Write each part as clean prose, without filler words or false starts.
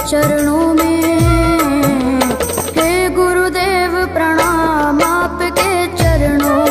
चरणों में। हे गुरुदेव प्रणाम आपके चरणों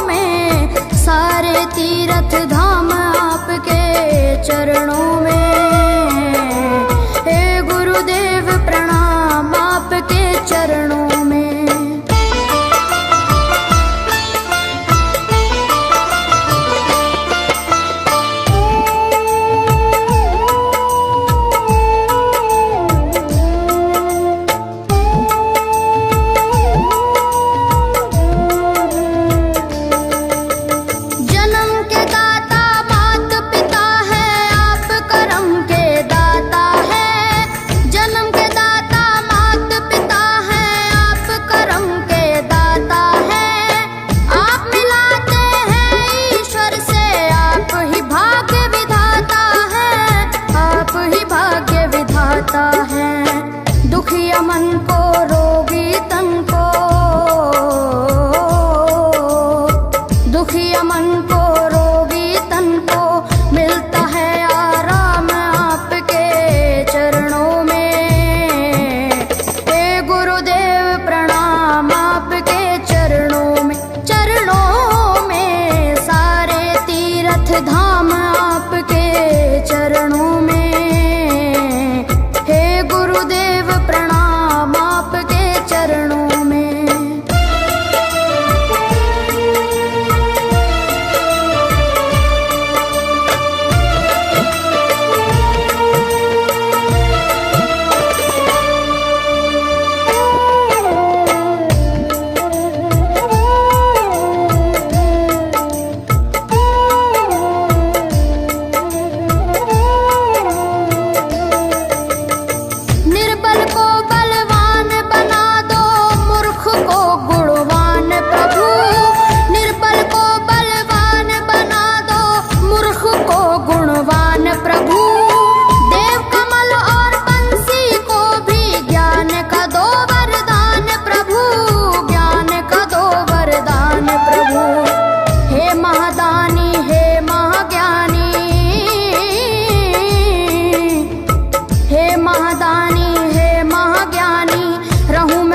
में, सारे तीर्थ धाम आपके चरणों में। हे गुरुदेव प्रणाम आपके चरणों में। दुखिया मन को, रोगी तन को, दुखिया मन को, रोगी तन को मिलता है आराम आपके चरणों में। हे गुरुदेव प्रणाम आपके चरणों में। चरणों में सारे तीर्थ धाम आपके चरणों में। गुरुदेव प्रणाम आपके चरणों में।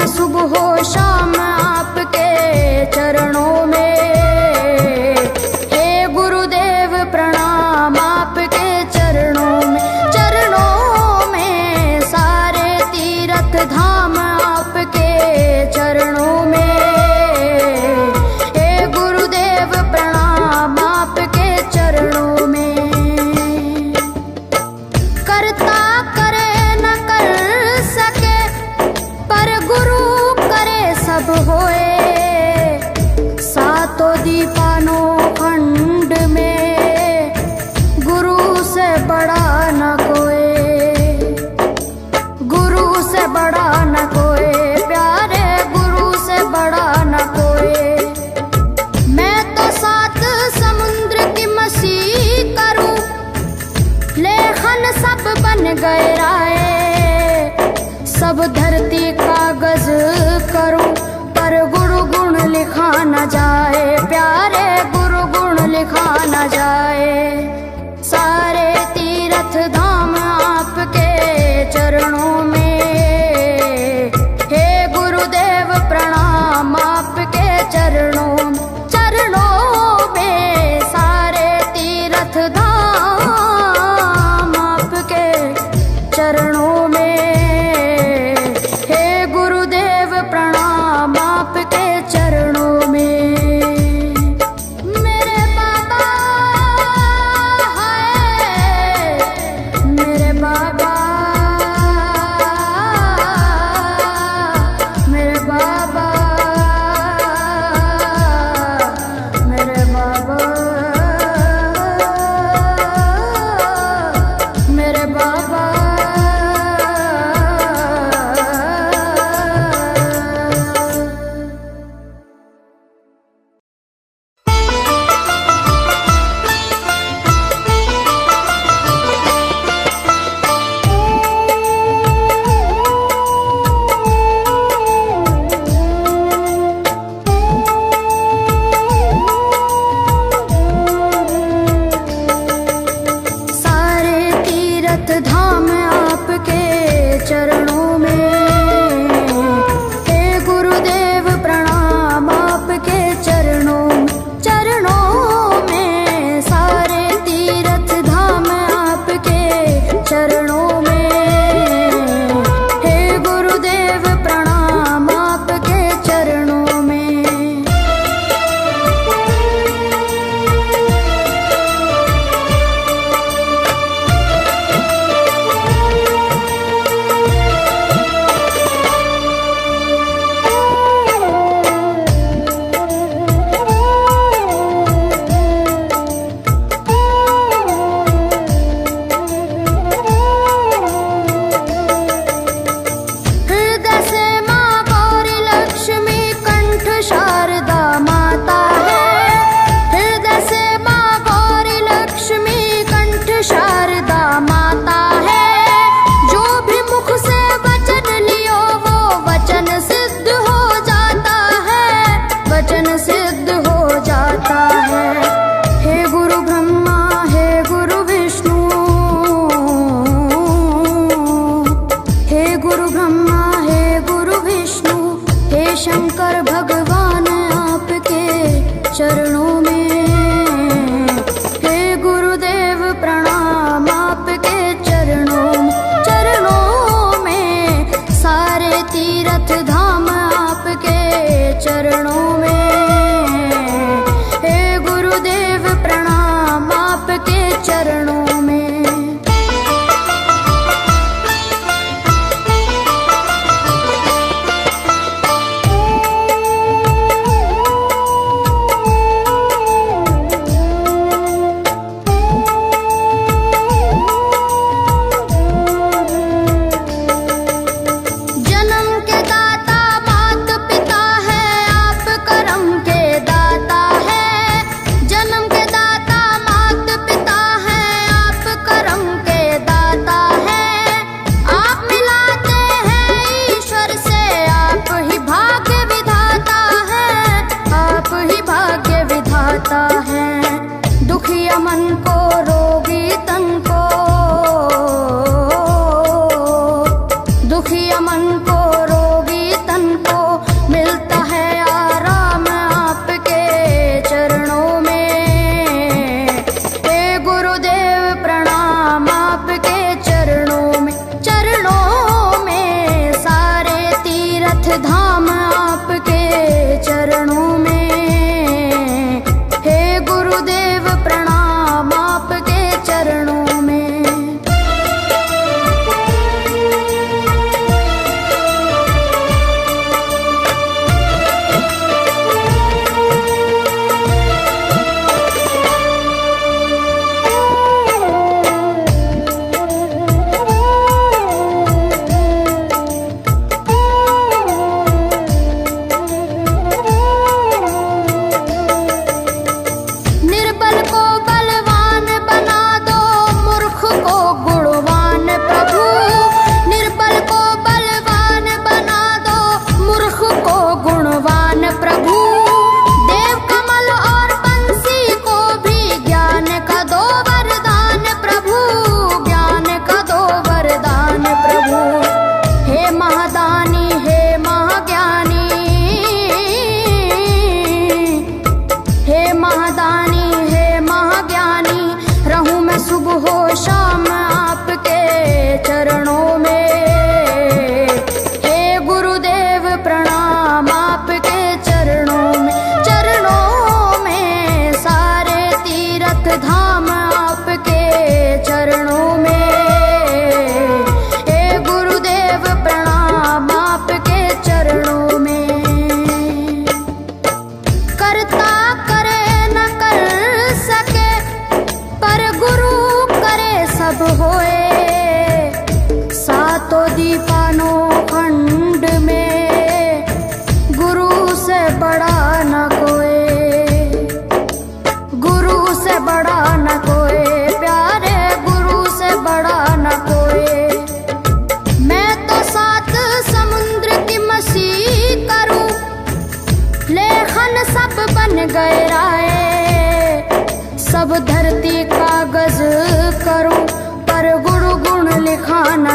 सुबह हो शाम आपके चरणों में। हे गुरुदेव प्रणाम आपके चरणों में। चरणों में सारे तीर्थ धाम आपके चरणों में। हे गुरुदेव प्रणाम आपके चरणों में। करता करे न कर सके पर गुरु सब होए। सातों दीपानों खंड में गुरु से बड़ा न कोई। गुरु से बड़ा न कोई, प्यारे गुरु से बड़ा न कोई। मैं तो 7 समुद्र की मसी करूं, लेखन सब बन गए राय। सब धरती कागज करूं पर गुरु गुण लिखा न जाए। प्यारे गुरु गुण लिखा न जाए। सारे तीर्थ धाम आपके चरणों में। हे गुरुदेव प्रणाम आपके चरणों में। चरणों में सारे तीर्थ धाम आपके चरणों में। प्रणाम आपके चरणों में। मेरे बाबा है, मेरे बाबा, मेरे बाबा, मेरे बाबा, मेरे बाबा। धाम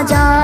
जा